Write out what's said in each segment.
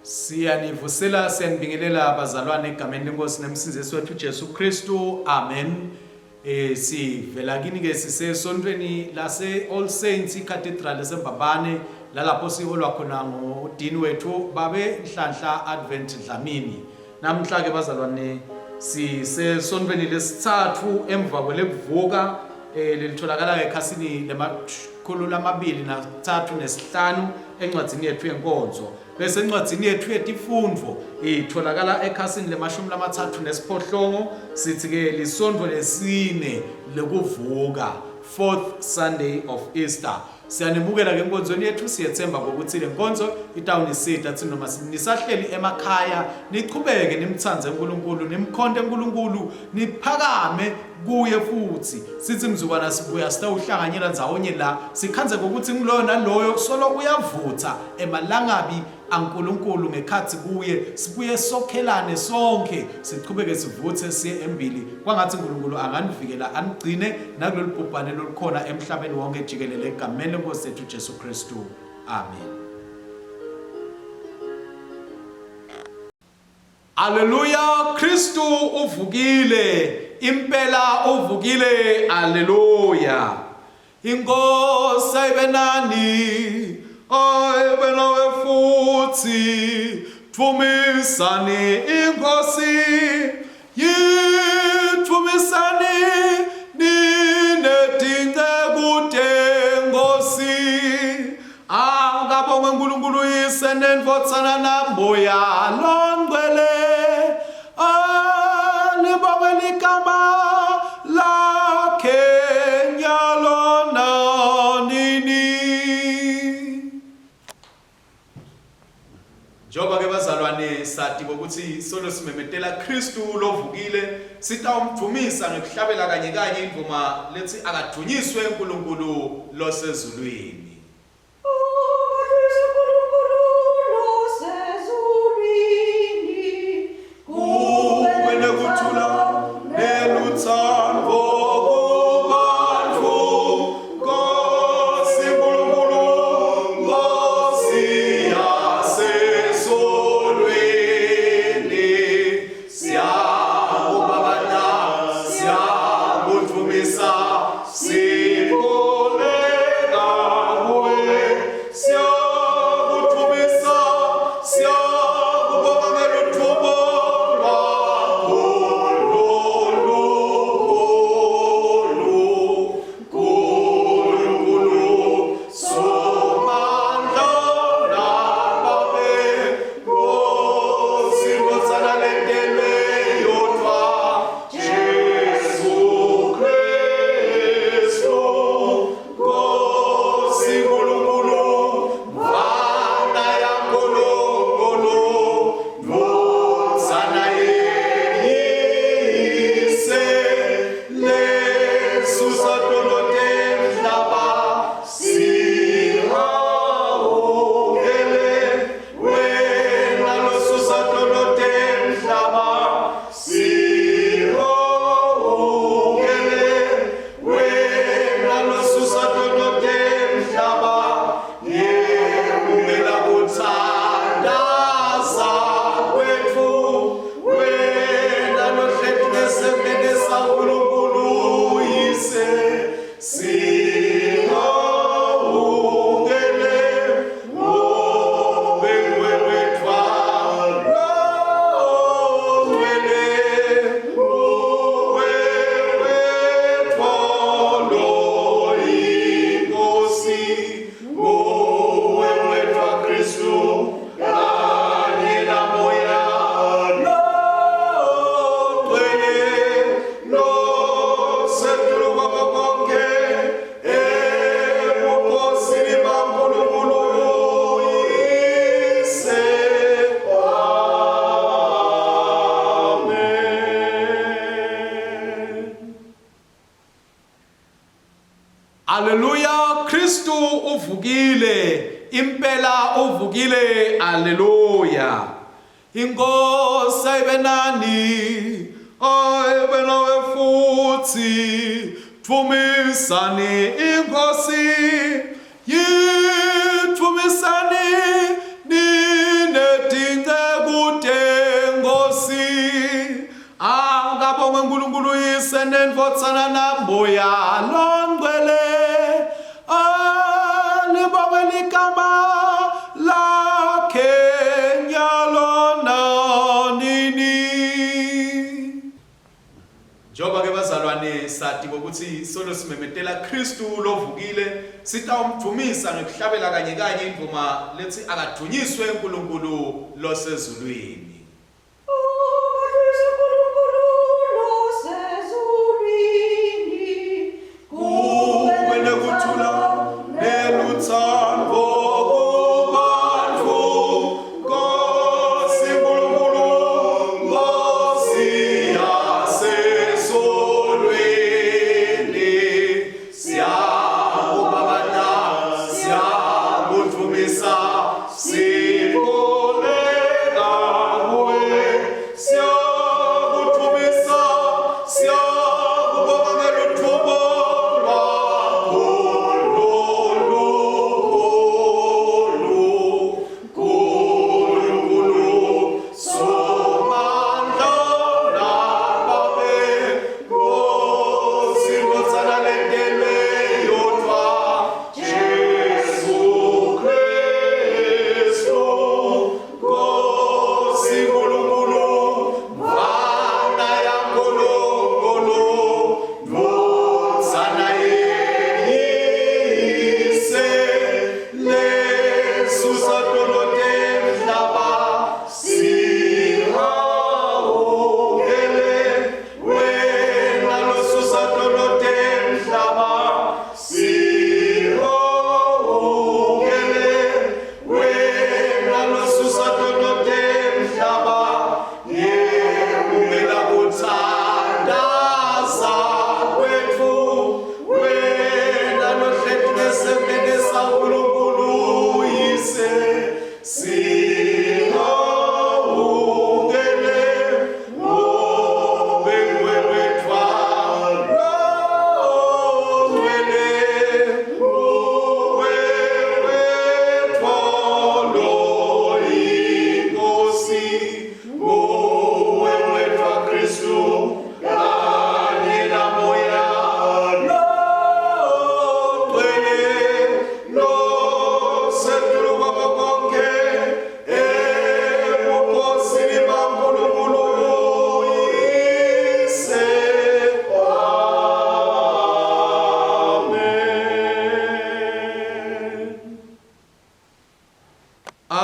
Siyanivusela siyanibingelela abazalwane egameni lenkosi nemsindisi wethu Jesu Kristu. Amen. Sivela kini ke sisesontweni lase All Saints Cathedral eseMbabane lalapho siholwa khona ngodini wethu babe Nhlanhla Advent Dlamini. Namhla ke bazalwane sisesontweni lesithathu emva kwelekuvuka lelitholakala ekhasini lemakhulu lamabili nathathu nesihlanu encwadzini yethu yenkonzo. Bese encwadzini yethu yetifundvo itholakala ekhasini lemashumi lamathathu nesiphohlongo sithi ke lisondvo lesine lekuvuka, 4th Sunday of Easter. Siyanimukela ke enkonzweni yethu, siyethemba ukuthi le nkonzo itawunisita athi noma nisahleli emakhaya niqhubeke nimthanze uNkulunkulu, nimkhonde uNkulunkulu, niphakame kuye futhi. Sithi mzukwana sibuya sitawuhlanganyela ndzawonye la sikhanze ukuthi nguloyo naloyo solo uyavutha emalangabi aNkulunkulu ngekhathi kuye sibuye sokhelane sonke siqhubeke sivuthe siye embili kwangathi uNkulunkulu anganivikela anigcine nakulolu bhubhane lolukhona emhlabeni wonke jikelele egameni lenkosi yethu Jesu Kristu. Amen. Haleluya, Kristu uvukile, impela uvukile. Haleluya. Inkosi ibe nani, ayibe nawe futhi, thumisani inkosi, yithumisani ninedince kude nkosi. Angabonge uNkulunkulu yise nenvotsana namboya longcwele, libonge ligama lakhe nyalo nanini. Njengoba ke bazalwane sathi ukuthi solo simemetela Kristu lovukile, sitawumdumisa ngekuhlabela kanye kanye indvuma lethi akadunyiswe uNkulunkulu losezulwini. Siboleka uvukile, impela uvukile, haleluya. Inkosi ayibe nani, ayibe nawe futhi, thumisani inkosi, yithumisani ninedinge kude nkosi. Angabonga uNkulunkulu yise nenvotsana namboya longcwele, libonge ligama lakhe nyalo nanini. Njengoba ke bazalwane sathi ukuthi solo simemetela Kristu lovukile, sitawumdumisa ngekuhlabela kanye kanye indvuma lethi akadunyiswe uNkulunkulu losezulwini.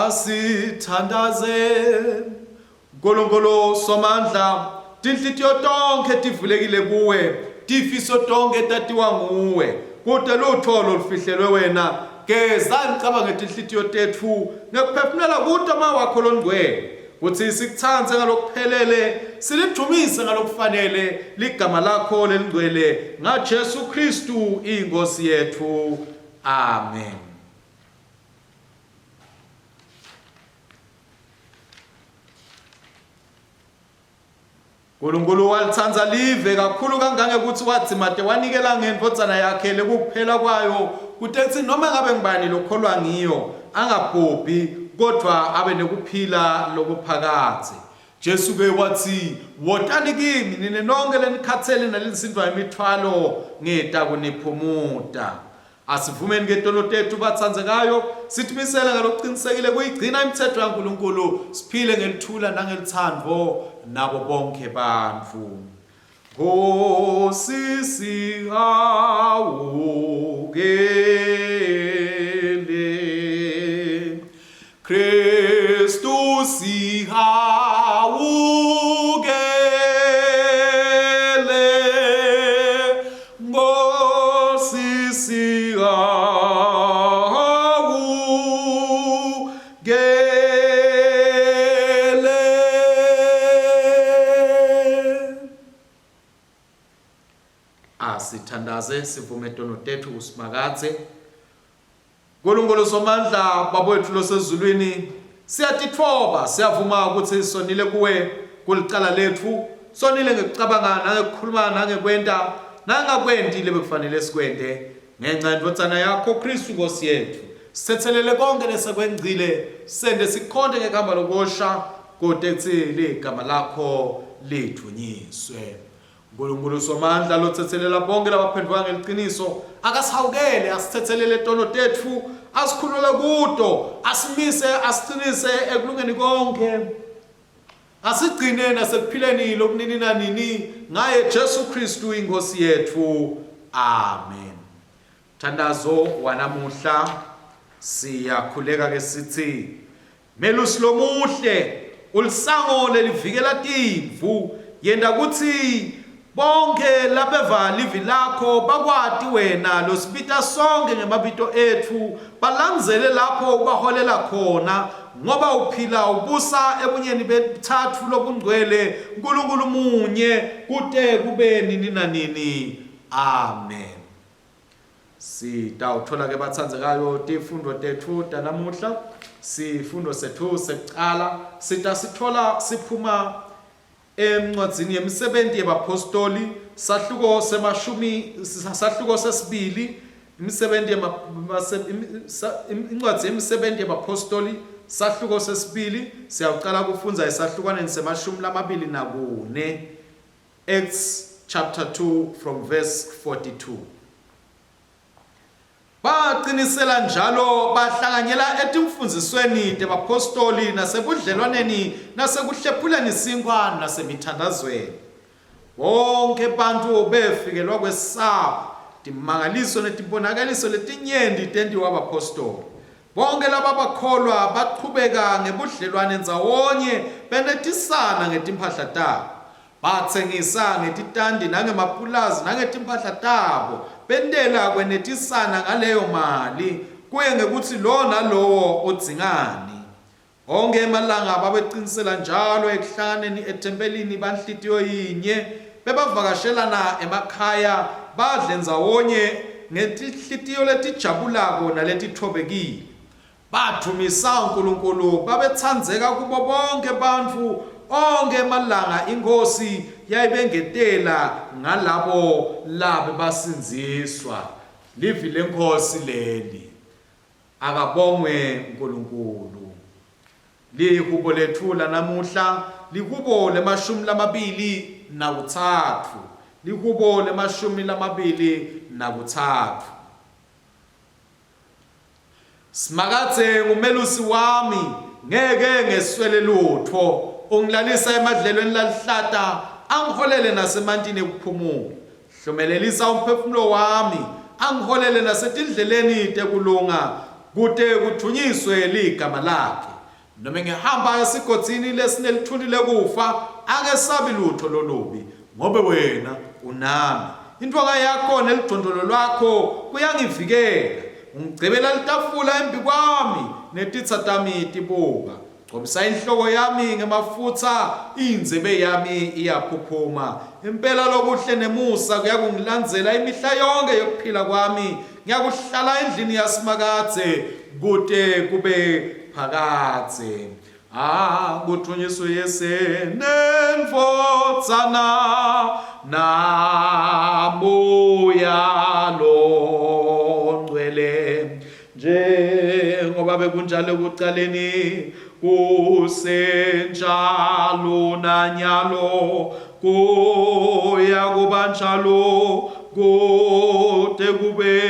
Asithandaze Nkulunkulu somandla, tinhlitiyo tonke tivulekile kuwe, tifiso tonke tatiwa nguwe, kude lutholo lufihlelwe wena. Geza nicabange tinhlitiyo tethu ngekuphefumula kude ama wakho longcwele, kuthi sikuthanze ngalokuphelele, silidumise ngalokufanele ligama lakho lelingcwele, ngaJesu Kristu inkosi yethu. Amen. Nkulunkulu walithanda live kakhulu kangange ukuthi wathi made wanikela ngendvodzana yakhe lekuphela kwayo, kuthi noma ngabe ngibani lokholwa ngiyo angabhubhi kodwa abe nekuphila lokuphakade. Jesu ke wathi, wotani kimi nine nonke lenikhathele nalenisindwa imithwalo ngeta kuniphumuta. Asivumeni ngetono tethu batsandzekayo, sithimisele ngalokuqinisekile kuyigcina imithetho kaNkulunkulu, siphile ngelithula nangelithando nabo bonke bantfu. Nkosi sihawukele, Kristu sihawukele, Nkosi sithandaze sivume tono tethu usimakadze Nkulunkulu somandla babethu losezulwini siyatithoba siyavuma ukuthi sonile kuwe kulicala lethu sonile ngekucabanga nangekukhuluma nangekwenta nangakwendile bekufanele sikwende ngenxa yendodzana yakho Kristu Nkosi yethu sithethelele konke lesekwengcile sende sikhonde ngegama lokosha kude kuthi igama lakho lithunyiswe. Nkulunkulu somandla lothethelela bonke labaphendukanga ngeliqiniso akasihawukele asithethelele tono tethu asikhulule kudo asimise asiqinise ekulungeni konke asigcine nasekuphileni lokunini nanini ngaye Jesu Kristu inkosi yethu amen. Thandazo wanamuhla siyakhuleka ke sithi melusi lomuhle ulisango lelivikela timvu yenda kuthi bonke labeva livi lakho bakwati wena losibita sonke ngemabito ethu balandzele lapho ubaholela khona ngoba uphila ubusa ebunyeni bethathu lobungcwele Nkulunkulu munye kude kube nini nanini amen. Sitawuthola ke batsandzekayo tifundo tethu tanamuhla sifundo sethu sekuqala sithola siphuma encwadzini yemisebenti yabapostoli sahluko sesibili imisebenti incwadzi yemisebenti yabapostoli sahluko sesibili siyaqala kufundza isahlukwaneni se24 Acts chapter 2 from verse 42. Baqinisela njalo bahlanganyela etimfundzisweni tebapostoli nasebudlelwaneni nasekuhlephuleni isinkwa nasemithandazweni. Bonke bantfu befikelwa kwesaba timangaliso netibonakaliso letinyenti tentiwa abapostoli. Bonke laba bakholwa baqhubeka ngebudlelwane ndzawonye benetisana ngetimphahla tabo. Batsengisa ngetitandi nangemapulazi nangetimphahla tabo bendela kwenetisana ngaleyo mali kuye ngekuthi lo nalowo udzingani. Onke emalanga babeqinisela njalo ekuhlanganeni etempelini banhlitiyo yinye bebavakashelana emakhaya badle ndzawonye ngetinhlitiyo letijabulako naletithobekile. Bathumisa uNkulunkulu babetsandzeka kubo bonke bantfu onke emalanga inkosi yayibengetela ngalabo labe basinziswa. Livi lenkosi leli akabongwe uNkulunkulu. Likubo lethu lanamuhla likubo le23 likubo le23 Simakathe ngumelusi wami ngeke ngeswele lutho ungilalisa emadlelweni lalihlata angiholele nasemantini ekuphumula. Hlomelelisa umphefumulo wami angiholele nasetindleleni tekulunga kude kuthunyiswe ligama lakhe. Noma ngihamba esigodzini lesinelithuli lekufa angesabi lutho lolubi ngobe wena unami. Intwaka yakho nelidondolo lwakho kuyangivikela. Ungicebela litafula embi kwami netitsatami tibuka. Gcobisa inhloko yami ngemafutha indzebe yami iyaphuphuma. Impela lokuhle nemusa kuyakungilandzela imihla yonke yokuphila kwami. Ngiyakuhlala endlini yasimakathe kude kube phakathe. Kuthunyiswe yesenenfotsana namoya longcwele njengoba bekunjalo ekuqaleni kusenjalo nanyalo kuya kuba njalo kude kube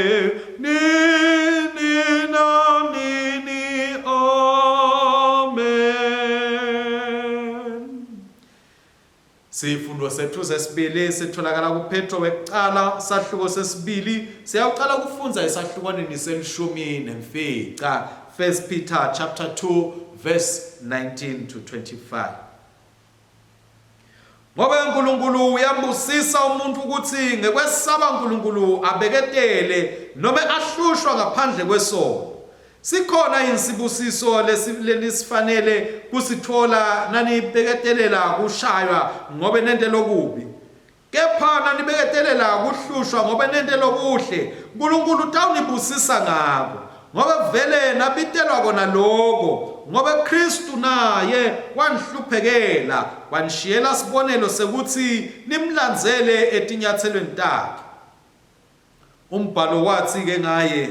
nini nanini amen. Sifundo sethu sesibili sitholakala kuPetro wekuqala sahluko sesibili siyaqala kufundza isahlukwaneni se-19. 1 Peter chapter 2 verse 19 to 25. Ngoba uNkulunkulu uyambusisa umuntu ukuthi ngekwesaba uNkulunkulu abeketele noma ahlushwa ngaphandle kwesono. Sikhona insibusiso lesifane kusithola nanibeketelela kushaywa ngoba nente lokubi. Kepha nanibeketelela kuhlushwa ngoba nente lokuhle. uNkulunkulu utawunibusisa ngako. ngoba vele nabitelwa kona lokho ngoba Kristu naye wanihluphekela wanishiyela sibonelo sekuthi nimlandzele etinyathelweni takhe. Umbhalo wathi ke ngaye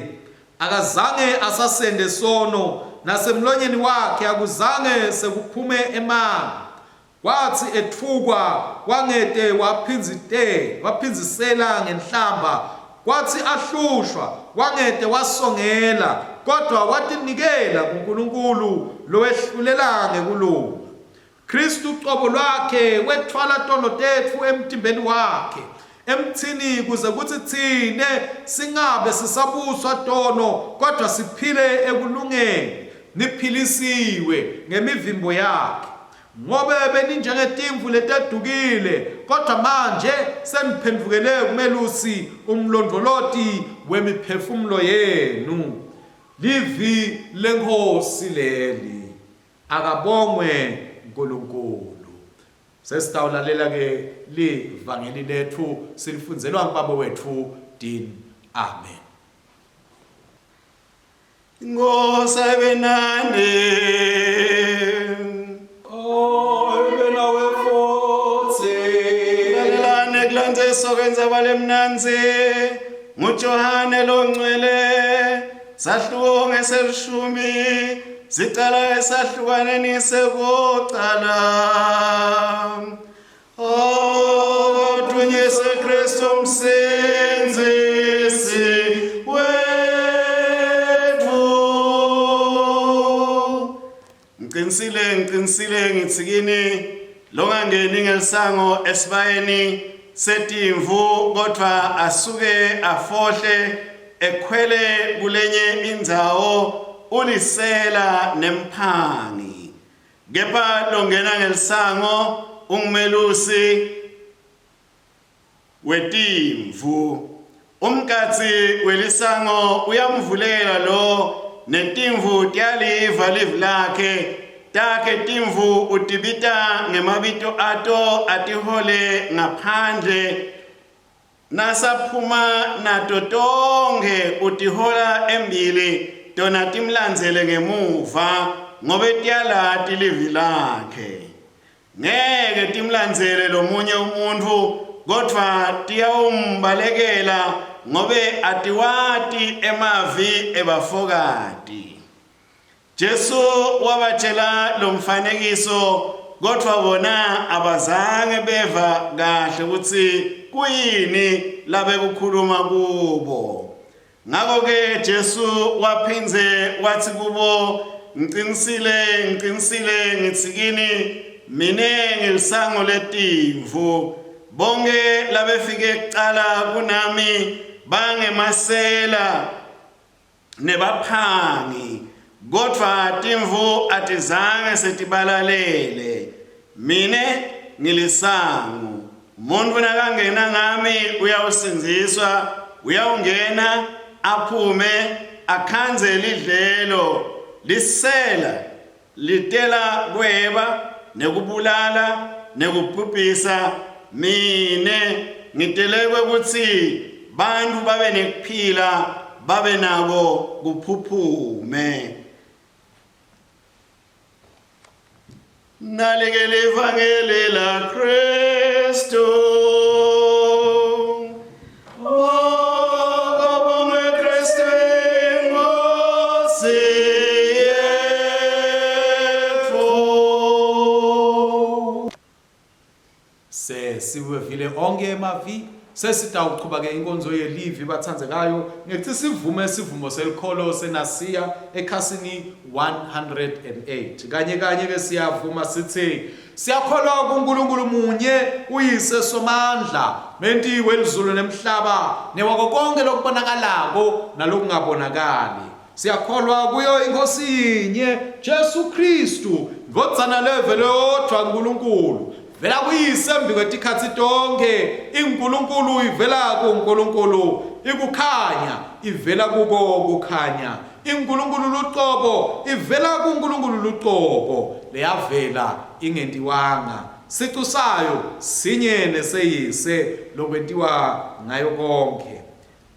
akazange asasende sono nasemlonyeni wakhe akuzange sekuphume emanga. Kwathi ethukwa wangete waphinzisela ngenhlamba. Kwathi ahlushwa wangete wasongela kodwa watinikela kuNkulunkulu lowehlulela ngekulunga. Kristu uqobo lwakhe wethwala tono tetfu emtimbeni wakhe emthini kuze kuthi thine singabe sisabuswa tono kodwa siphile ekulungeni niphilisiwe ngemivimbo yakhe. Ngobe beninjengetimvu letadukile kodwa manje seniphendvukele kumelusi umlondvoloti wemiphefumulo yenu. Livi lenkosi leli akabongwe uNkulunkulu. Sesitawulalela ke livangeli lethu silifunzelwa ngibaba wethu Dean. Amen. Inkosi ayibenani. Sokwenza balemnanzi nguJohane longcwele sahluko ngeselishumi sicala esahlukaneni sekuqala. Dunyese Kristu msenzisi wethu. Ngiqinisile ngitsikini longangeni ngelisango esibayeni setimvu kodwa asuke afohle ekhwele kulenye indzawo ulisela nemphangi. Kepha longena ngelisango ungumelusi wetimvu. Umkatsi welisango uyamvulela lo netimvu tiyaliva livi lakhe. Take timvu utibita ngemabito ato atihole ngaphandle nasaphuma nato tonke utihola embili tona timlandzele ngemuva ngobe tiyalati livi lakhe. Ngeke timlandzele lomunye umuntu kodwa tiyawumbalekela ngobe atiwati emavi ebafokati. Jesu wabatshela lo mfanekiso kodwa bona abazange beva kahle ukuthi kuyini labe kukhuluma kubo. Ngakho ke Jesu waphinze wathi kubo ngiqinisile ngitsikini mine ngelisango letimvu. Bonke labefike kuqala kunami bangemasela nebaphangi kodwa timvu atizange setibalalele. Mine ngilisango. Umuntu nakangena ngami uyawusinziswa, uyawungena aphume akhanze lidlelo lisela litela kweba nekubulala nekubhubhisa. Mine ngitelekwe ukuthi bantu babe nekuphila babe nako kuphuphume. Nalikele evangeli la Kristu. Ngobonge Kristu inkosi yethu. Siwevile onke emavi sesitawuqhuba ke inkonzo yelivi bathandzekayo ngithi sivume isivumo selikholo senasiya ekhasini 108 kanye ke siyavuma sithi siyakholwa kuNkulunkulu munye uyise somandla mentiwe elizulu nemhlaba newako konke lokubonakalako nalokungabonakali. Siyakholwa kuyo inkosi yinye Jesu Kristu ngodzana levele yodwa uNkulunkulu vela kuyisembi kwetikhatsi tonke. iNkulunkulu ivela kuNkulunkulu, ikukhanya ivela kuko kukhanya. iNkulunkulu luqobo ivela kuNkulunkulu luqobo, leyavela ingentiwanga. Sicu sayo sinyene seyise lokwentiwa ngayo konke.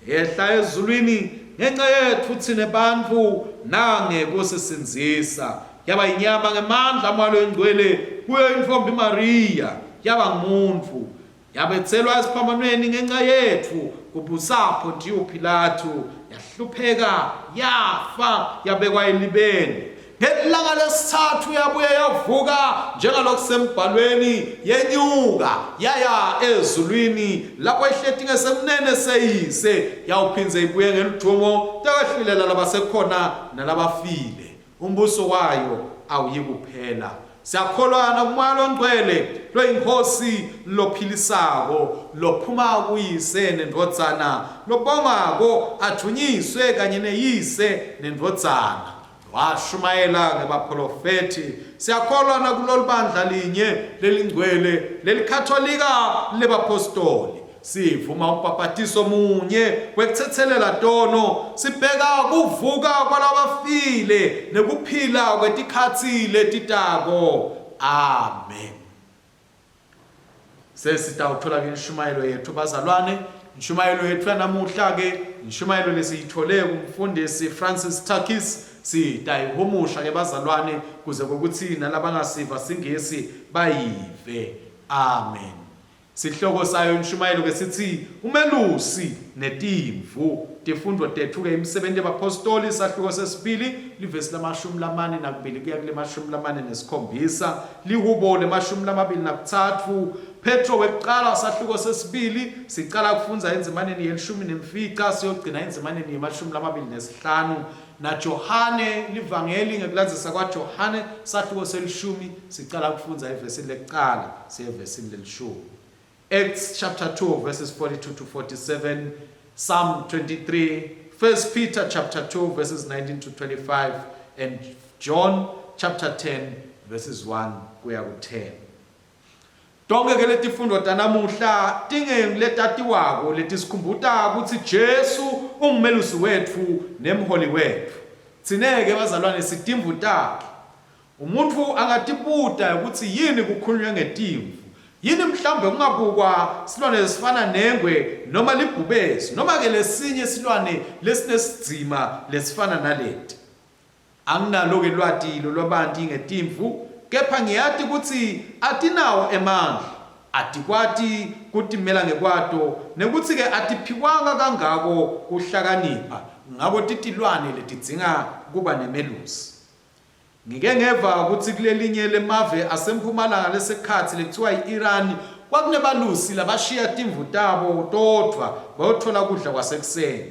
Ehla ezulwini ngenxa yethu thina bantfu nangekusisinzisa yaba inyama ngemandla amalo engcwele kuyo intombi Maria yaba ngumuntu yabethelwa esiphambanweni ngenxa yethu kubusa Pontius Pilato yahlupheka yafa yabekwa elibeni ngelanga lesithathu yabuye yavuka njengalokho sembhalweni yenyuka yaya ezulwini lapho ihleti ngesemnene seyise yawuphinze ibuye ngeludumo takahlilela labasekhona nalabafile umbuso wayo awuyikuphela siyakholwana kumalo ongcwele loyinkosi lophilisako lophuma kuyise nendodzana lobongako athunyiswe kanye neyise nendodzana washumayela ngebaprofeti siyakholwana kulolu bandla linye lelingcwele lelikatholika lebapostoli sivuma ubhapatiso munye wekuthethelela tono sibheka kuvuka kwalabafile nekuphila kwetikhatsi letitako amen sesitawuthola inshumayelo yethu bazalwane inshumayelo yethu yanamuhla ke inshumayelo lesiyithole kumfundisi Francis Takis sitayihumusha ke bazalwane kuze kokuthi nalabangasiva singesi bayive amen sihloko sayo inshumayelo ke sithi umelusi netimvu tifundwa tethu ke imisebenzi yabapostoli sahluko sesibili livesi lamashumi lamane nakubili kuya kule mashumi lamane nesikhombisa lihubo lemashumi lamabili nakuthathu Petro wekuqala sahluko sesibili siqala kufunza enzimaneni yelishumi nemfica siyogcina enzimaneni yemashumi lamabili nesihlanu na Johane livangeli ngekulandzisa kwa Johane sahluko selishumi siqala kufunza ivesi lekuqala siyevesi lelishumi Acts chapter 2 verses 42 to 47 Psalm 23 1 Peter chapter 2 verses 19 to 25 and John chapter 10 verses 1 kuya ku 10 Tonke ke letifundo tanamuhla tingeletatiwako letisikhumbuta ukuthi Jesu ungumelusi wethu nemholi wethu tsineke bazalwane sitimvu takhe umuntu angatibuta ukuthi yini kukhulunywa ngetimvu yini mhlambe ungabukwa silwane esifana nengwe noma libhubesi noma ke lesinye silwane lesinesizima lesifana naleti anginalo ke lwati lwabantu ngetimvu kepha ngiyati ukuthi atinawo emandla atikwati kutimela ngekwato nekuthi ke atiphikwanga kangako kuhlakanipha ngabo titilwane letidzinga kuba nemelusi ngike ngeva ukuthi kulelinye lemave asempumalanga lesekhathi lekuthiwa iIran kwakunebalusi labashiya timvu tabo todwa bayothola kudla kwasekuseni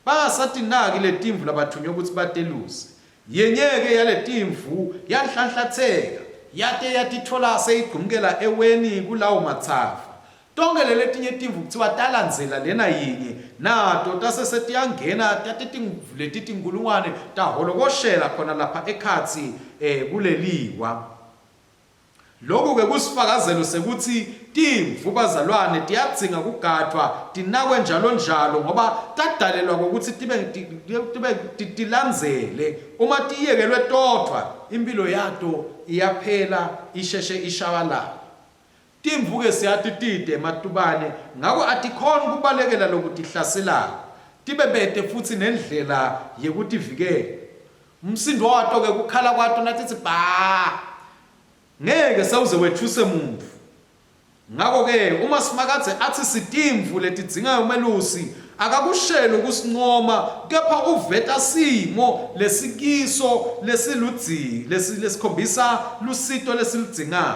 basathi naki le timvu labathunywa ukuthi batelusi yenyeke yale timvu yanhlanhlatheka yate yatithola seyigqumkela eweni kulawo matsafa tonke letinye timvu kuthiwa talandzela lena yinye nato tasesetiyangena tatiti ngulungwane taholokoshela khona lapha ekhatsi kuleliwa lokho ke kusifakazelo sekuthi timvu bazalwane tiyadzinga kugadwa tinakwe njalo njalo ngoba tadalelwa ukuthi tilandzele uma tiyekelwe todwa impilo yato iyaphela isheshe ishabalala timvu ke siyathi tide ematubane ngako atikhona ukubalekela lokutihlasela tibebede futhi nendlela yekutivikela umsindo wato ke kukhala kwato nathi ba ngeke sawuze wethuse umuntu ngako ke uma simakathe athi sitimvu letidzinga umelusi akakushela ukusinqoma kepha uveta simo lesikiso lesiludzi lesikhombisa lusito lesiludzinga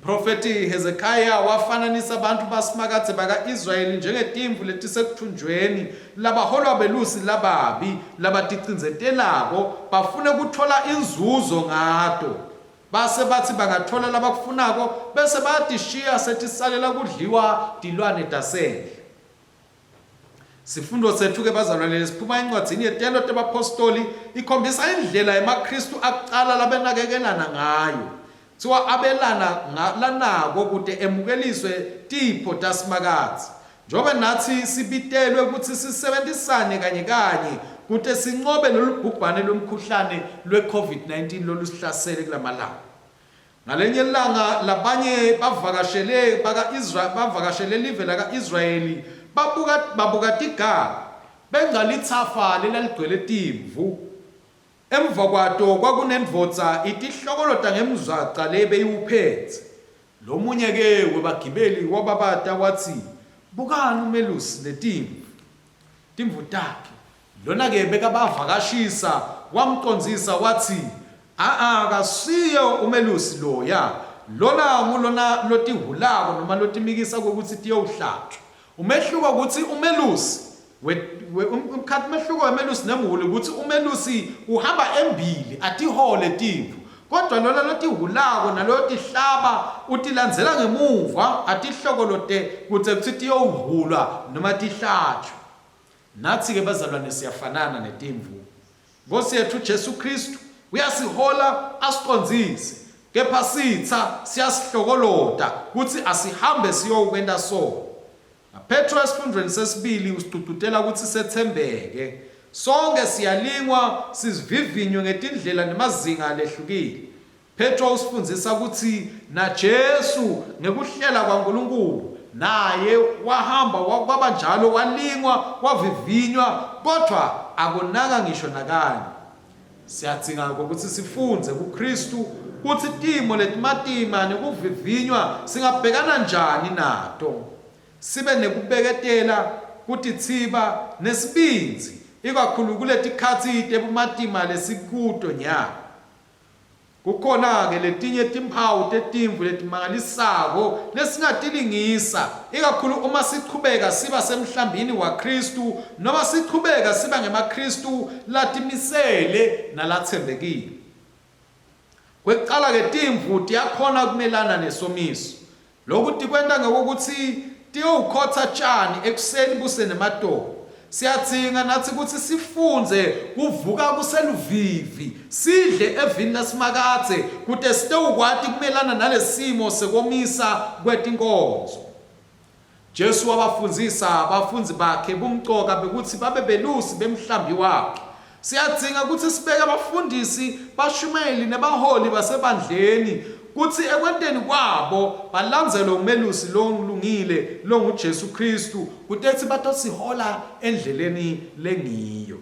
Prophet Hezekiah wafananisa abantu basimakathe baka-Israyeli njengetimvu letisekuthunjweni labaholwa belusi lababi labaticinzetelako bafune kuthola inzuzo ngato base bathi bangathola labakufunako bese bayatishiya setisalela kudliwa tilwane tasendle sifundo sethu ke bazalwane lesiphuma encwadzini yetendo tebapostoli ikhombisa indlela yamaKristu akuqala labenakekelana ngayo thiwa abelana lanako kude emukeliswe tipho tasimakatsi njobe nathi sibitelwe ukuthi sisebenzisane kanye kude sinqobe lolubhubhane lomkhuhlane lwe-COVID-19 lolusihlasele kulamalanga ngalenye ilanga labanye bavakashele live laka-Israyeli babuka tigaba bengalithafa leligcwele timvu. Emva kwato kwakunendvodza itihlokolota ngemzwaca lebeyiwuphethe. Lo munye ke webagibeli wababata wathi, "Bukani umelusi letimvu." Timvu takhe. Lona ke bekabavakashisa wamqonzisa wathi, "Akasiyo umelusi loya. Lona ngulona lotihulako noma lotimikisa ukuthi tiyowuhlatshwa. Umehluko ukuthi umelusi umehluko wemelusi nemhuli ukuthi umelusi uhamba embili atihole timvu. Kodwa lona lotihulako nalotihlaba utilandzela ngemuva atihlokolote kutse kuthi tiyowuhulwa noma tihlatshwe." Nathi ke bazalwane siyafanana netimvu. Nkosi yethu Jesu Kristu uyasihola asiqonzise. Kepha sitha siyasihlokoloda kuthi asihambe siyokwenda so. Petro esifundweni sesibili usicudutela ukuthi sethembeke. Sonke siyalingwa sizivivinywe ngetindlela nemazinga lehlukile. Petro usifundisa ukuthi na Jesu ngekuhlela kwaNkulunkulu naye wahamba kwaba njalo walingwa wavivinywa kodwa akonanga ngisho nakanye. Siyadzinga ukuthi sifunze kuKristu ukuthi timo letimatima nekuvivinywa singabhekana njani nato. Sibe nekubeketela kuti tsiba nesibinzi ikakhulu kuletikhathi tebumatima lesikuto nya. Kukhona ke letinye timphawu tetimvu letimangalisako lesingatilingisa ikakhulu uma siqhubeka siba semhlambini waKristu noma siqhubeka siba ngemaKristu latimisele nalathembekile. Kwekuqala ke timvu tiyakhona kumelana nesomiso. Lokuthi kwenda ngokuthi tiyowukhotha tshani ekuseni kuse nematolo. Siyadzinga nathi ukuthi sifunze kuvuka kuseluvivi sidle evini lasimakathe kude sitewukwati kumelana nalesimo sekomisa kwetinkonzo. Jesu wabafundzisa abafunzi bakhe bumcoka bekuthi babe belusi bemhlambi wakhe. Siyadzinga ukuthi sibeke abafundisi bashumeli nebaholi basebandleni kuthi ekwenteni kwabo balandzele umelusi longilungile longuJesu Kristu kutethi batosihola endleleni lengiyo.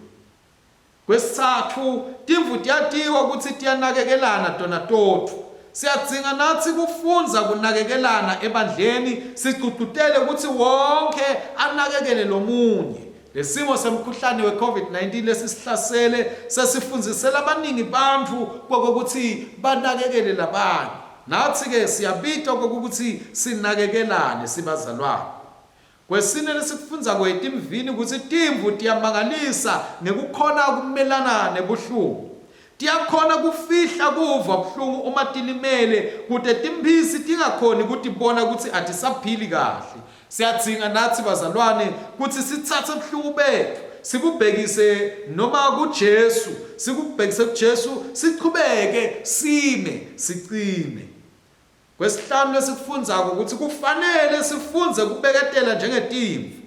Kwesithathu timvu tiyatiwa ukuthi tiyanakekelana tona tothu. Siyadzinga nathi kufunza kunakekelana ebandleni siqudutele ukuthi wonke anakekele lomunye. Lesimo semkhuhlane we-COVID-19 lesisihlasele sesifunzisela abaningi bantfu kokuthi banakekele labanye. Nathi ke siyabita kokuthi sinakekelane sibazalwane. Kwesine lesikufunza kwetimvini ukuthi timvu tiyamangalisa ngekukhona kumelana nebuhlungu. Tiyakhona kufihla kuva buhlungu uma tilimele kude timphisi tingakhoni kutibona ukuthi atisaphili kahle. Siyadzinga nathi bazalwane ukuthi sithathe ubuhlungu bethu sibubhekise noma kuJesu, sikubhekise kuJesu siqhubeke sime sicine. Kwesihlanu lesikufunzako ukuthi kufanele sifunze kubeketela njengetimvu.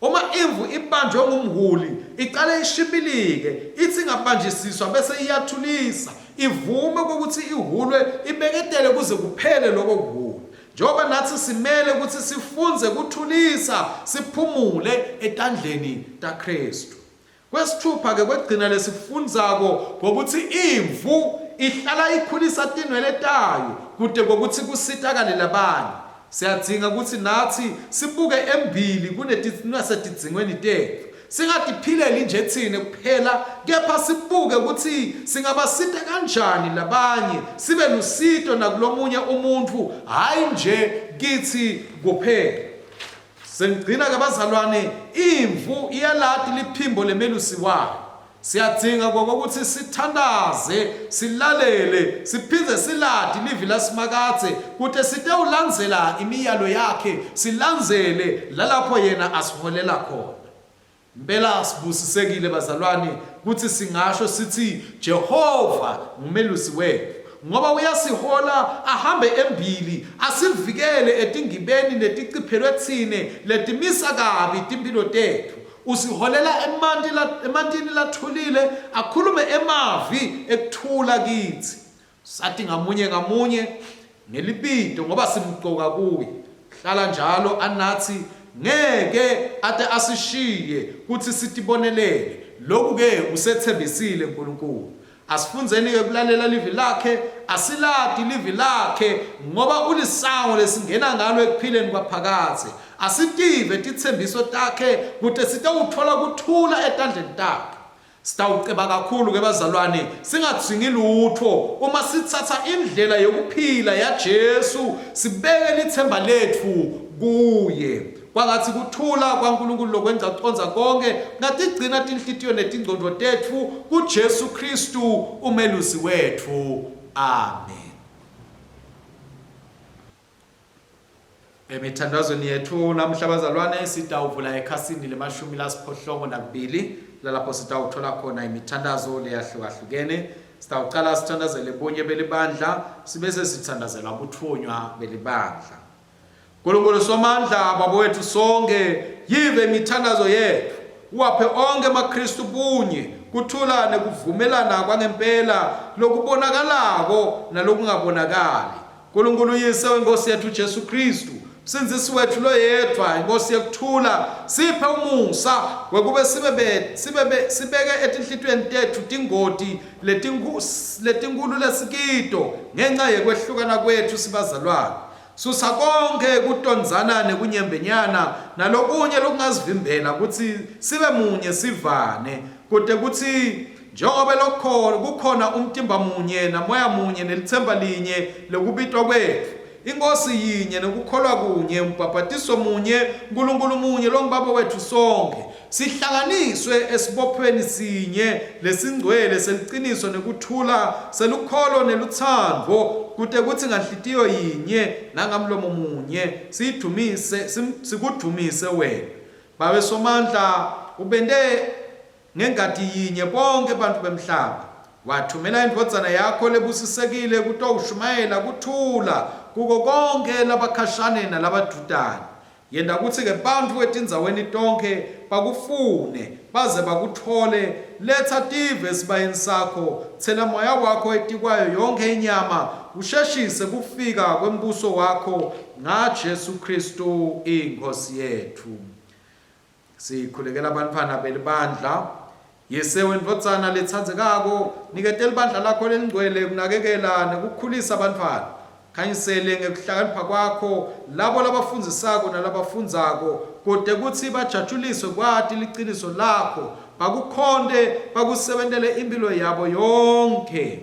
Uma imvu ibanjwe ngumhuli iqale ishibilike ithi ngabanjisiswa bese iyathulisa ivume ukuthi ihulwe ibeketele kuze kuphele lokho kuhula. Njoba nathi simele ukuthi sifunze kuthulisa siphumule etandleni taKristu. Kwesithupha ke kwegcina lesifundzako ngokuthi imvu ihlala ikhulisa tinwele tayo kude kokuthi kusitakale labanye. Siyadzinga ukuthi nathi sibuke embili kunetidzinweni tethu. Singatiphileli nje thine kuphela kepha sibuke ukuthi singabasita kanjani labanye sibe lusito nakulomunye umuntu hayi nje kithi kuphela. Sengigcina ke bazalwane imvu iyalati liphimbo lemelusi wayo. Siyadzinga kokuthi sithandaze silalele siphindze siladi livi lasimakathe kude sitewulandzela imiyalo yakhe silandzele lalapho yena asiholela khona. Impela sibusisekile bazalwane kuthi singasho sithi Jehova ngumelusi wethu ngoba uyasihola ahambe embili asivikele etingibeni leticiphelwe thine letimisa kabi timpilo tethu. Usiholela emantini lathulile akhulume emavi ekuthula kithi. Sathi ngamunye ngelibito ngoba simqoka kuye. Hlala njalo anathi ngeke ate asishiye kuthi sitibonelele. Lokhu ke usethembisile uNkulunkulu. Asifunzeni ke kulalela livi lakhe, asiladi livi lakhe ngoba ulisango lesingena ngalo ekuphileni kwaphakathe. Asitive tithembiso takhe kude sitawuthola kuthula etandleni takhe. Sitawuceba kakhulu ke bazalwane, singadzingi lutho uma sithatha indlela yokuphila yaJesu, sibeke lithemba lethu kuye. Kwangathi kuthula kwaNkulunkulu lokwenza conza konke, ngatigcina tinhlitiyo netingqondo tethu kuJesu Kristu umelusi wethu. Amen. Emithandazweni yethu namhla bazalwane sitawuvula ekhasini le-12 lalapho sitawuthola khona imithandazo leyahlukahlukene. Sitawuqala sithandazele bonye belibandla sibese sithandazela ubuthunywa belibandla. Nkulunkulu somandla baba wethu sonke, yive imithandazo yethu, waphe onke amaKristu bunye kuthula nekuvumelana kwangempela lokubonakalako nalokungabonakali. Nkulunkulu yise wenkosi yethu Jesu Kristu, msindisi wethu lo yedwa, inkosi yekuthula, siphe umusa wekube sibeke etinhlitweni tethu tingoti letinkulu lesikito ngenxa yekwehlukana kwethu sibazalwane. Susa konke kutonzana nekunyembenyana nalokunye lokungazivimbela kuthi sibe munye sivane, kude kuthi njengoba kukhona umtimba munye namoya munye nelithemba linye lokubitwa kwethu, inkosi yinye nekukholwa kunye, umbhapatiso munye, uNkulunkulu munye longibaba wethu sonke, sihlanganiswe esibophweni sinye lesingcwele seliqiniso nekuthula selukholo neluthando, kude kuthi nganhlitiyo yinye nangamlomo munye sikudumise wena. Babe somandla, ubende ngengadi yinye bonke abantu bemhlaba, wathumela indvodzana yakho lebusisekile kutowushumayela kuthula kuko konke labakhashane nalabadudane. Yenda kuthi ke bantu etindzaweni tonke bakufune baze bakuthole. Letha tive esibayeni sakho, thela moya wakho etikwayo yonke inyama, usheshise kufika kwembuso wakho ngaJesu Kristu inkosi yethu. Sikhulekela abantwana belibandla, yesewe indvodzana letsandzekako, niketela ibandla lakho lelingcwele kunakekela nekukhulisa abantwana. Khanyisele ngekuhlakanipha kwakho labo labafundzisako nalabafundzako, kude kuthi bajatshuliswe kwati liqiniso lakho, bakukhonde bakusebentele impilo yabo yonke.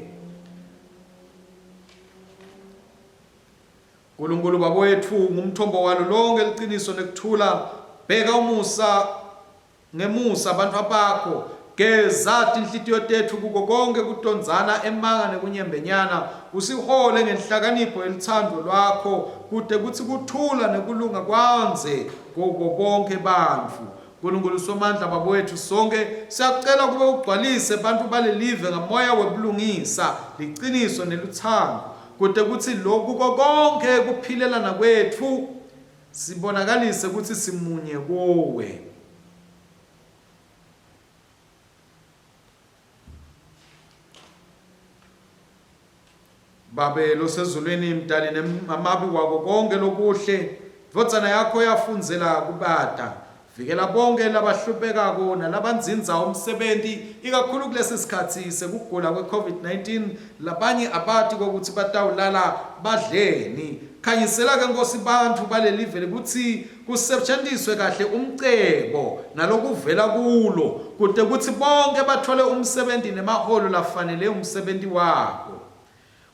Nkulunkulu baba wethu, ngumthombo walo lonke liqiniso nekuthula, bheka umusa ngemusa abantu bakho, geza tinhlitiyo tethu kuko konke kutonzana emanga nekunyembenyana, usihole ngenhlakanipho elithando lwakho, kude kuthi kuthula nekulunga kwanze kuko bonke bantfu. Nkulunkulu somandla baba wethu sonke, siyacela kube ugcwalise bantu balelive ngamoya webulungisa, liqiniso neluthando, kude kuthi lokhu konke kuphilelana kwethu sibonakalise ukuthi simunye kowe. Babe losezulwini mdali namabi wako konke lokuhle, indvodzana yakho yafundzela kubata. Vikela bonke labahluphekako nalabanzinza umsebenzi, ikakhulu kulesi sikhathi sekugula kwe-COVID-19, labanye abati kokuthi batawulala badleni. Khanyisela ke nkosi bantu balelive ukuthi kusetshenziswe kahle umcebo nalokuvela kulo, kude kuthi bonke bathole umsebenzi nemaholo lafanele umsebenzi wabo.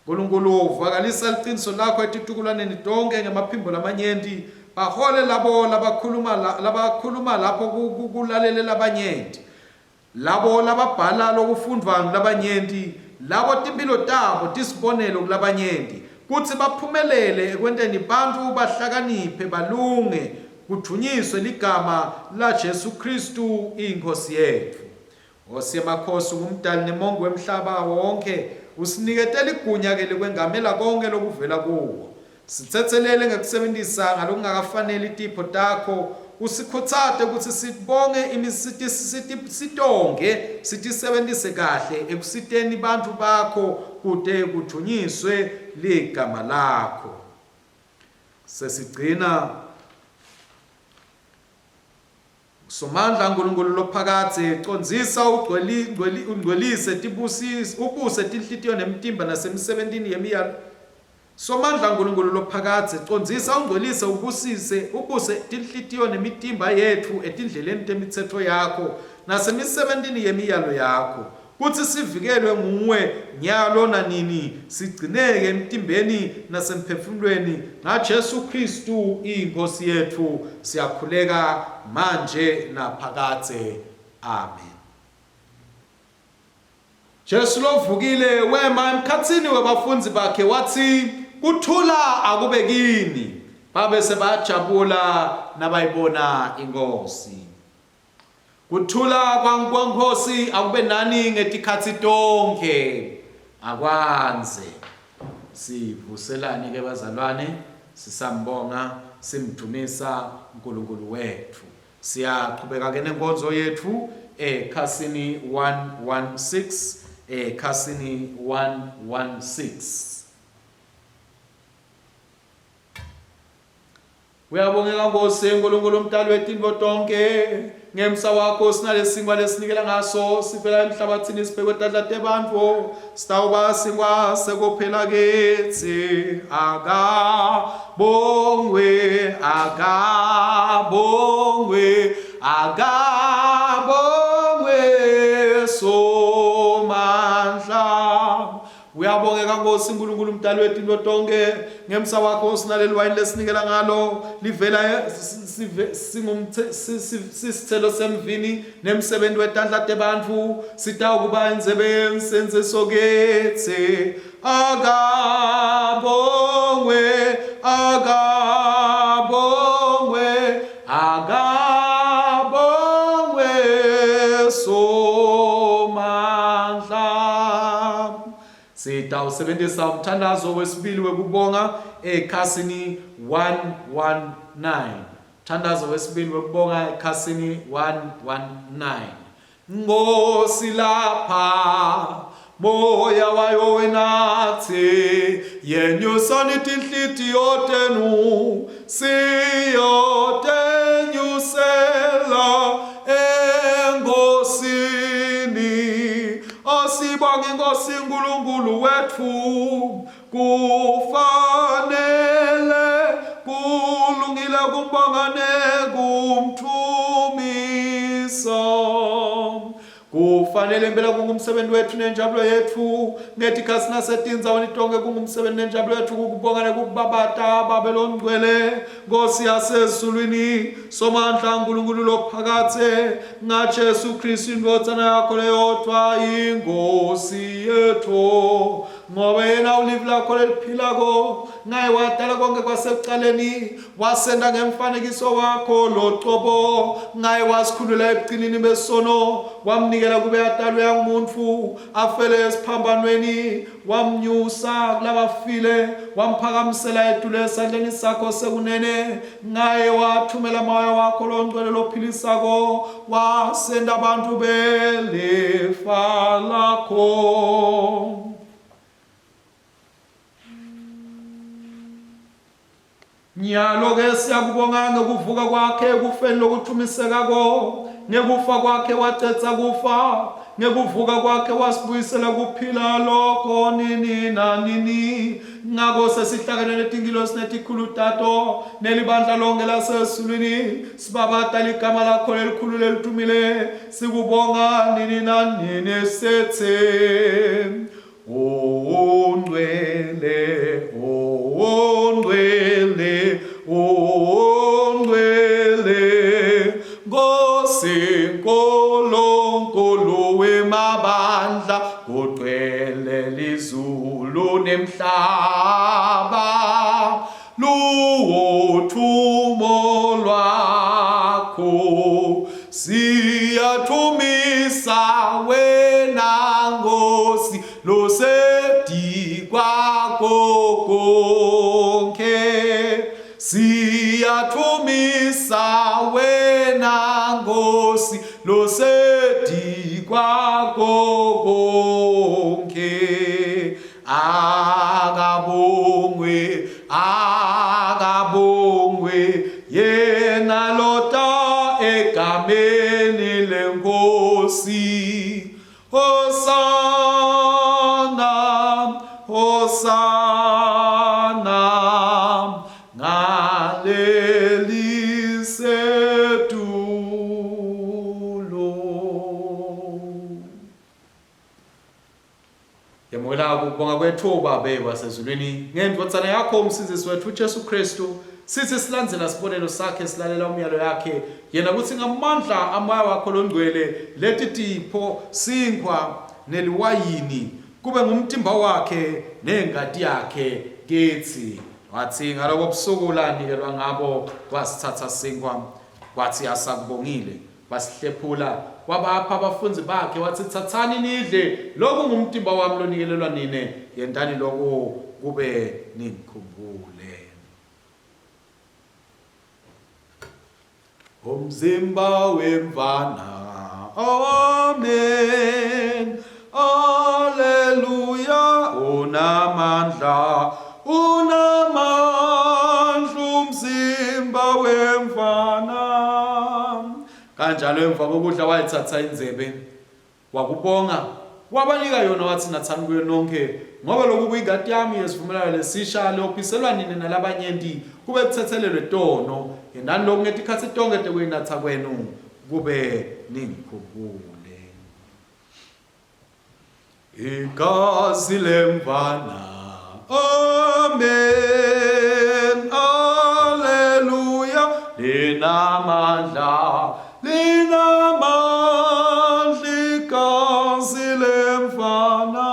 Nkulunkulu uvakalisa liqiniso lakho etitukulaneni tonke ngemaphimbo lamanyenti, bahole labo labakhuluma lapho kulalele labanyenti, labo lababhala lokufundwa ngilabanyenti, labo timpilo tabo tisibonelo kulabanyenti, kuthi baphumelele ekwenteni bantu bahlakaniphe balunge, kudunyiswe ligama la Jesu Kristu inkosi yethu. Nkosi yamakhosi, ungumdali nemongo wemhlaba wonke, usiniketela igunya ke likwengamela konke lokuvela kuwo. Sithethelele ngekusebenzisa ngalokungakafanele itipho takho, usikhuthate ukuthi sibonge sitonge sitisebenzise kahle ekusiteni bantu bakho kude kudunyiswe ligama lakho. Sesigcina Somandla uNkulunkulu lophakathe condzisa ungcwelise ubuse tinhlitiyo nemtimba nasemsebentini yemiyalo. Somandla uNkulunkulu lophakathe condzisa ungcwelise ubuse tinhlitiyo nemitimba yethu etindleleni temithetho yakho nasemisebentini yemiyalo yakho. Kuthi sivikelwe nguwe nyalo nanini sigcineke emtimbeni nasemphefumulweni ngaJesu Kristu inkosi yethu siyakhuleka manje naphakathe. Amen. Jesu lovukile wema emkhatsini wabafundzi bakhe wathi kuthula akube kini, babe sebajabula nabayibona inkosi. Kuthula kwaNkosi akube nani ngetikhatsi tonke akwanze. Sivuselani ke bazalwane, sisambonga, simdumisa uNkulunkulu wethu. Siyaqhubeka ke nenkonzo yethu ekhasini 116 ekhasini 116. Uyabongeka Nkosi uNkulunkulu umdali wetinto tonke, ngemsa wakho sinalesingwa lesinikela ngaso sivela emhlabathini sibhekwe tadla tebantfu sitawuba singwa sekuphela ketsi. Akabongwe, akabongwe, akabongwe Somandla. Uyabongeka Nkosi uNkulunkulu umdali wetinto tonke, ngemsa wakho sinaleli wayini lesinikela ngalo livela sisithelo semvini nemsebenzi wetandla tebantfu sitawukuba inzebe senze soketse. Akabongwe, akabongwe, akabongwe Somandla. Sitawusebenzisa umthandazo wesibili wekubonga ekhasini 119. Thandazo wesibili wekubonga ekhasini 119. Nkosi lapha moya wayo wenathe yenyusani tinhlitiyo tenu siyotenyusela enkosini. Asibonge Nkosi uNkulunkulu wethu, kufanele kulungile kumbonga nekumthumisa. Kufanele impela kungumsebenzi wethu nenjabulo yethu ngetikhasi nasetindzaweni tonke, kungumsebenzi nenjabulo yethu kukubonga nekukubabata Babeloni ngcwele. Nkosi yasezulwini, Somandla uNkulunkulu lophakathe, ngaJesu Kristu indvodzana yakho leyodwa inkosi yethu. Ngoba yena ulivi lakho leliphilako, ngaye wadala konke kwasekucaleni, wasenda ngemfanekiso wakho loqobo, ngaye wasikhulula ebucinini besono, wamnikela kube adalwe yangumuntu afele esiphambanweni, wamnyusa kulabafile, wamphakamisela edule esandleni sakho sekunene. Ngaye wathumela moya wakho longcwele lophilisako, wasenda abantu belifa lakho. Nyalo ke siyakubonga ngekuvuka kwakhe ekufeni lokuthumisekako, ngekufa kwakhe wacetsa kufa, ngekuvuka kwakhe wasibuyisela kuphila lokho nini nanini. Ngakho sesihlakene netingilosi netikhulu tato nelibandla lonke lasezulwini, sibabata igama lakho lelikhulu lelitumile, sikubonga nini nanini sethe ongcwele, ongcwele, ongcwele Nkosi nkulunkulu wemabandla, kugcwele lizulu nemhlaba, luwothumo lwakho siyathumisa wena Nkosi losedi kwakho konke. Siyathumisa wena Nkosi losedi kwakho konke. Akabongwe, akabongwe yena lota egameni Hosana ngaleli setulo. Yamukela ukubonga kwethu Baba basezulwini ngendvodzana yakho umsindisi wethu uJesu Kristu. Sithi silandzela sibonelo sakhe silalela umyalo yakhe yena kutsi ngamandla amoya wakho longcwele leti tipho sinkwa neliwayini kube ngumtimba wakhe nengati yakhe kithi. Wathi ngaloko busuku lanikelwa ngabo wasithatha sinkwa wathi asakubongile wasihlephula wabapha abafunzi bakhe wathi thathani nidle lokhu ngumtimba wami lonikelelwa nine yendani lokho kube nikhumbule. Umzimba wemvana, amen, alleluia, unamandla, umzimba wemvana. Kanjalo emva kokudla wayithatha inzebe wakubonga wabanika yona wathi nathani kuyo nonke ngoba lokhu kuyingadi yami yesivumelwano lesisha lokuphiselwa nini nalabanyenti kube kuthethelelwe tono yendani lokhu ngetikhathi tonke tekuyinatha kwenu kube ningikhumbule. Igazi lemvana, amen, alleluia, linamandla, igazi lemvana.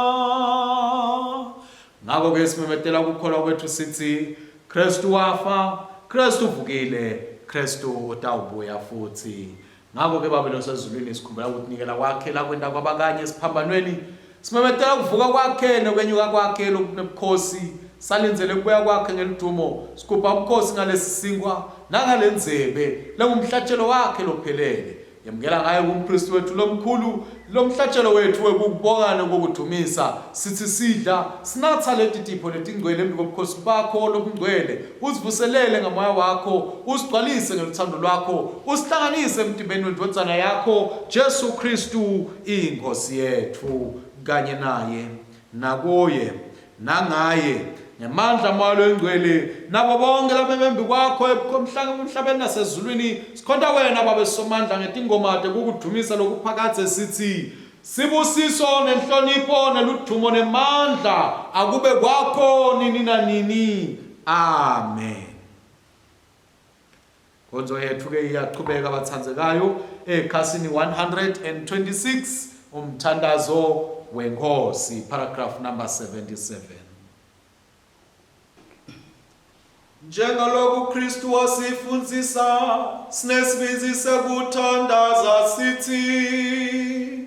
Ngakho ke simemetela ukukholwa kwethu sithi Kristu wafa, Kristu uvukile, Kristu utawubuya futhi. Ngakho ke Baba losezulwini sikhumbula ukunikela kwakhe la kwenda kwabakanye esiphambanweni. Simemetela ukuvuka kwakhe nokwenyuka kwakhe lokubukhosi. Salinzele kubuya kwakhe ngelidumo. Sikhupha ubukhosi ngalesi sinkwa nangalendzebe lengumhlatshelo wakhe lophelele. Yamukela ngayo kumKristu wethu lomkhulu lomhlatshelo wethu wokubonga nokudumisa. Sithi sidla sinatha leti tipho letingcwele embi kobukhosi bakho lobungcwele. Usivuselele ngamoya wakho, usigcwalise ngeluthando lwakho, usihlanganise emtimbeni wendvodzana yakho Jesu Kristu inkosi yethu kanye naye nakuye nangaye ngamandla amalo engcwele nabo bonke labemembi kwakho emhlabeni nasezulwini sikhonta wena Baba somandla ngetingoma tekukudumisa lokuphakathe sithi sibusiso nenhlonipho neludumo nemandla akube kwakho nini nanini. Amen. Konzo yethu ke iyaqhubeka abathandzekayo ekhasini 126 umthandazo wenkosi paragraph number 77. Njengalokhu Kristu wasifundzisa sinesibindi sekuthandaza sithi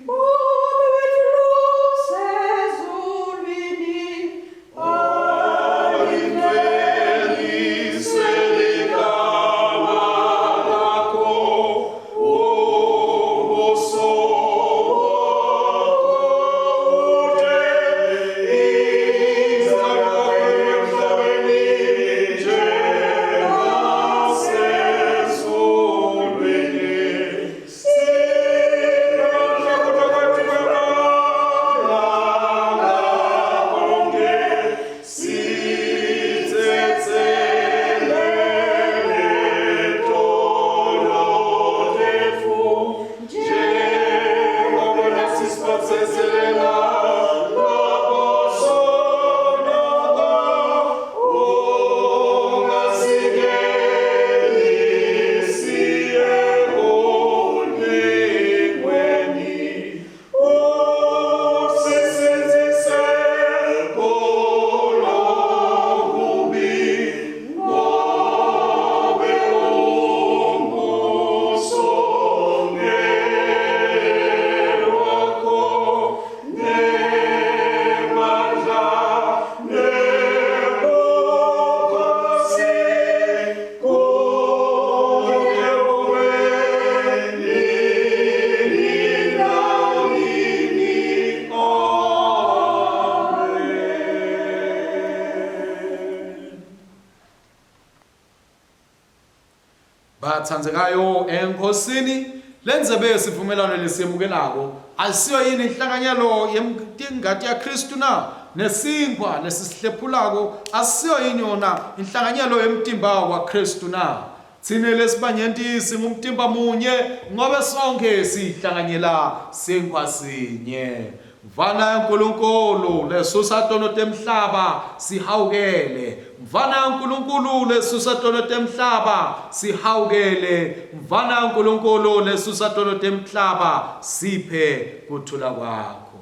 bathandzekayo enkosini lenzebe sivumelano lesiyemukelako asiyo yini inhlanganyelo yemtingati ya Kristu na nesinkwa lesihlephulako asiyo yini yona inhlanganyelo yemtimba waKristu na? Thina lesibanyentisi ngumtimba munye ngobe sonke sihlanganyela sinkwa sinye. Mvana uNkulunkulu lesusa tono temhlaba sihawukele. Mvana uNkulunkulu lesusa tono temhlaba sihawukele. Mvana uNkulunkulu lesusa tono temhlaba siphe kuthula kwakho.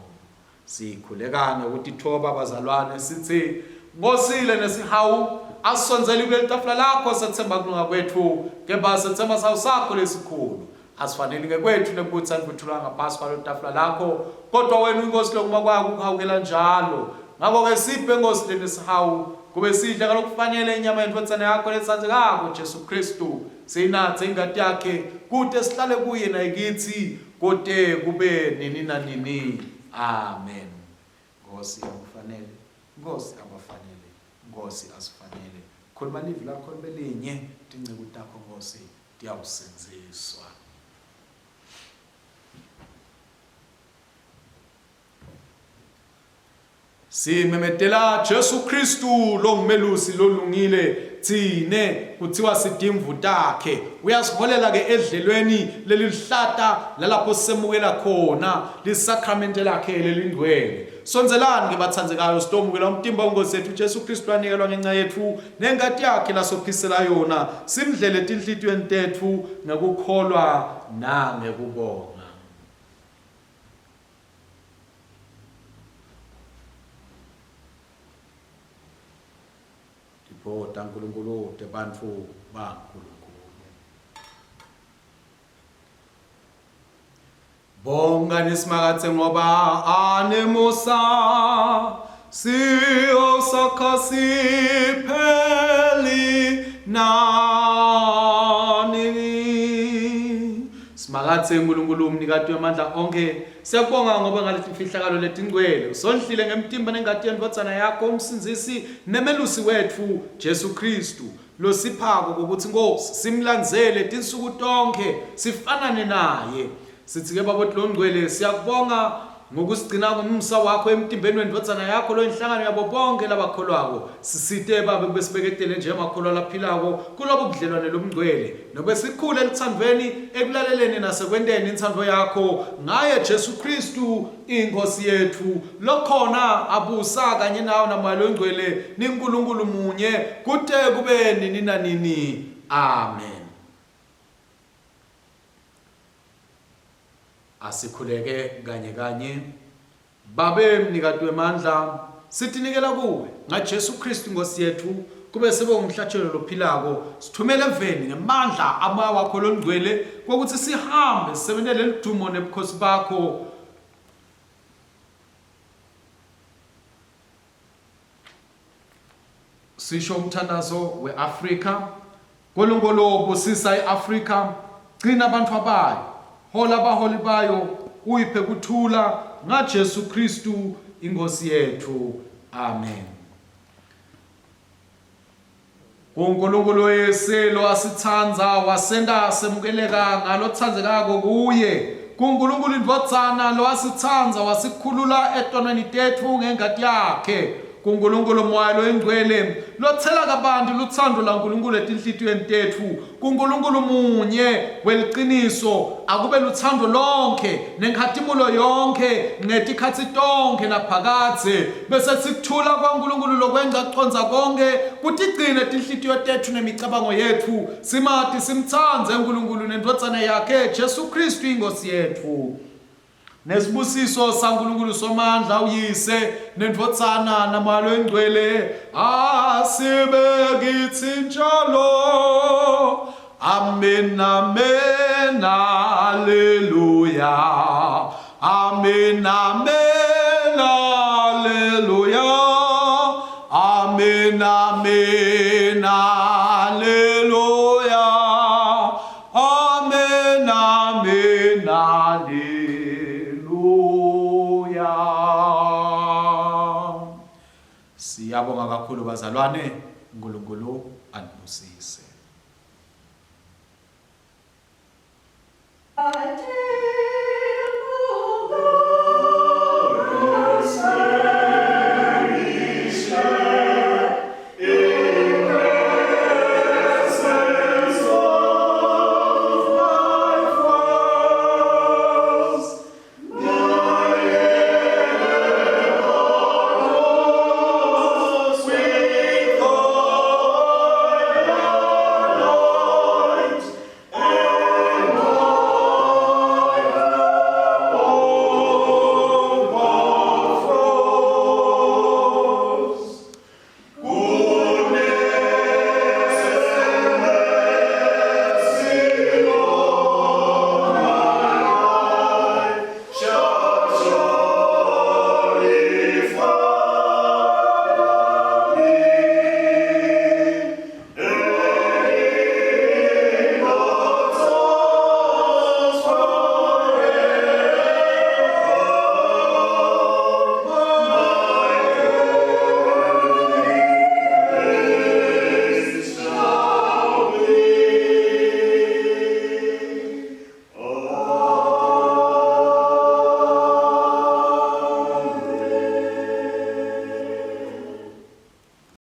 Sikhulekane ukuthi thoba bazalwane sithi ngosile nesihawu asonzele kwetafula lakho sethemba kulunga kwethu keba sethemba sakho lesikhulu. Asifanele ngekwethu nekuthanda kuthula ngaphasi kwalo tafula lakho kodwa wena inkosi lokuma kwakho ukuhawukela njalo. Ngakho ke siphe inkosi lenesihawu kube sidle ngalokufanele inyama yendvodzana yakho letsandzekako Jesu Kristu siyinathe ingadi yakhe kude sihlale kuye nayikithi kode kube nini na nini. Amen. Nkosi akufanele, Nkosi abafanele, Nkosi asifanele. Khuluma livi lakho libelinye tinceku takho Nkosi tiyawusenziswa. Simemetela Jesu Kristu lo ngumelusi lolungile thine kuthiwa sidimvu takhe. Uyasiholela ke edlelweni lelihlata lalapho semukela khona lisakramente lakhe lelingcwele. Sonzelani ke bathandzekayo sitomukela umtimba wenkosi yethu Jesu Kristu anikelwa ngenxa yethu nengadi yakhe lasophisela yona. Simdlele tinhlitiyweni tethu ngekukholwa nangekubonga. Bota uNkulunkulu tebantfu baNkulunkulu. Bonga nisimakathe ngoba anemusa siyosakha sipheli nani. Simakathe uNkulunkulu umnikati wamandla onke. Siyabonga ngoba ngalethi mfihlakalo letingcwele usondlile ngemtimba nengadi yendvodzana yakho umsinzisi nemelusi wethu Jesu Kristu lo siphako ukuthi Nkosi simlandzele tinsuku tonke sifanane naye. Sithi ke babo hlongcwele siyakubonga ngokusigcina ngomsa wakho emtimbeni wendvodzana yakho lo inhlangano yabo bonke labakholwako. Sisite babe kube sibeketele nje amakholwa laphilako kulobo budlelwane lomngcwele nobe sikhule elithandweni ekulaleleni nasekwenteni inthando yakho ngaye Jesu Kristu inkosi yethu lokhona abusa kanye nawo namoya longcwele niNkulunkulu munye kude kube nini na nini. Amen. Asikhuleke kanye kanye babe mnikati wemandla sitinikela kuwe ngaJesu Kristu inkosi yethu kube sebe umhlatshelo lophilako sithumele emveni ngemandla amoya wakho longcwele ukuthi sihambe sisebenzele lidumo nebukhosi bakho sisho umthandazo weAfrika kolongolobo sisa eAfrika gcina abantu abayo hola abaholi bayo uyiphe kuthula ngaJesu Kristu inkosi yethu. Amen. uNkulunkulu yeselo asithandza wasenda semukeleka ngalothandzekako kuye. kuNkulunkulu indvodzana lo asithandza wasikhulula etonweni tethu ngengadi yakhe. kuNkulunkulu moya loyingcwele lothela kabanti luthando laNkulunkulu etinhlitiyweni tethu. kuNkulunkulu munye weliqiniso akube luthando lonke nenkhathimulo yonke ngetikhatsi tonke naphakathe bese sikuthula kwaNkulunkulu lokwenza conza konke kutigcine tinhlitiyo tethu nemicabango yethu simati simthandze uNkulunkulu nendvodzana yakhe Jesu Kristu inkosi yethu. Nesibusiso saNkulunkulu somandla uyise nendvodzana namoya loyingcwele asibe kithi njalo. Amen, amen, haleluya. Amen, amen, haleluya. Amen, amen, haleluya. Amen, amen, haleluya. Siyabonga kakhulu bazalwane, uNkulunkulu anibusise.